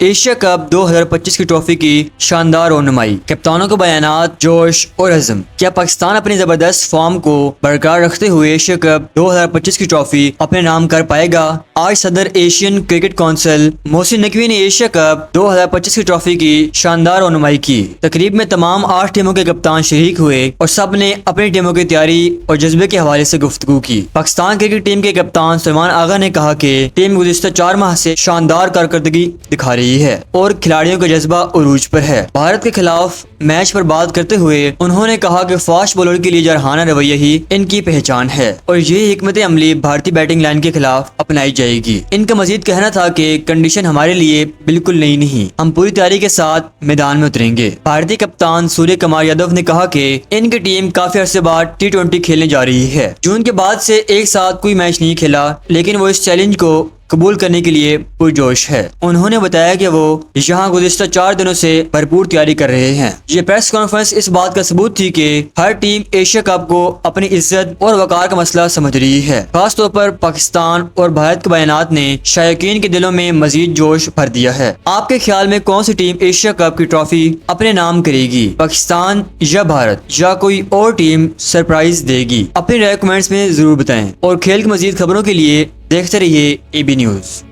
Asia cup 2025 की trophy की शानदार रौनमाई, कप्तानों के बयानात, जोश और अज़्म। क्या पाकिस्तान अपनी जबरदस्त फॉर्म को बरकरार रखते हुए एशिया कप 2025 की ट्रॉफी अपने नाम कर पाएगा? आज सदर Asian cricket council Mohsin Naqvi ने एशिया कप 2025 की ट्रॉफी की शानदार रौनमाई की। तकरीब में तमाम 8 टीमों के कप्तान शरीक हुए और सब ने अपनी टीमों की तैयारी और जज्बे के हवाले से गुफ्तगू की। पाकिस्तान क्रिकेट टीम के कप्तान सलमान आगा ने कहा कि टीम गुज़िश्ता 4 माह से शानदार कारकर्दगी दिखा रही है और खिलाड़ियों का जज्बा उरूज पर है। भारत के खिलाफ मैच पर बात करते हुए उन्होंने कहा कि फास्ट बॉलर के लिए जरहाना रवैया ही इनकी पहचान है और ये हिकमत अमली भारतीय बैटिंग लाइन के खिलाफ अपनाई जाएगी। इनका मजीद कहना था कि कंडीशन हमारे लिए बिल्कुल नई नहीं, हम पूरी तैयारी के साथ मैदान में उतरेंगे। भारतीय कप्तान सूर्य कुमार यादव ने कहा कि इनकी टीम काफी अरसे बाद T20 खेलने जा रही है। जून के बाद से एक साथ कोई मैच नहीं खेला, लेकिन वो इस चैलेंज को कबूल करने के लिए पुरजोश है। उन्होंने बताया कि वो यहाँ गुज़िश्ता 4 दिनों से भरपूर तैयारी कर रहे हैं। ये प्रेस कॉन्फ्रेंस इस बात का सबूत थी कि हर टीम एशिया कप को अपनी इज्जत और वकार का मसला समझ रही है। खासतौर पर पाकिस्तान और भारत के बयानात ने शायकीन के दिलों में मजीद जोश भर दिया है। आपके ख्याल में कौन सी टीम एशिया कप की ट्रॉफी अपने नाम करेगी, पाकिस्तान या भारत, या कोई और टीम सरप्राइज देगी? अपनी राय कमेंट्स में जरूर बताएं और खेल की मजीद खबरों के लिए देखते रहिए AB न्यूज़।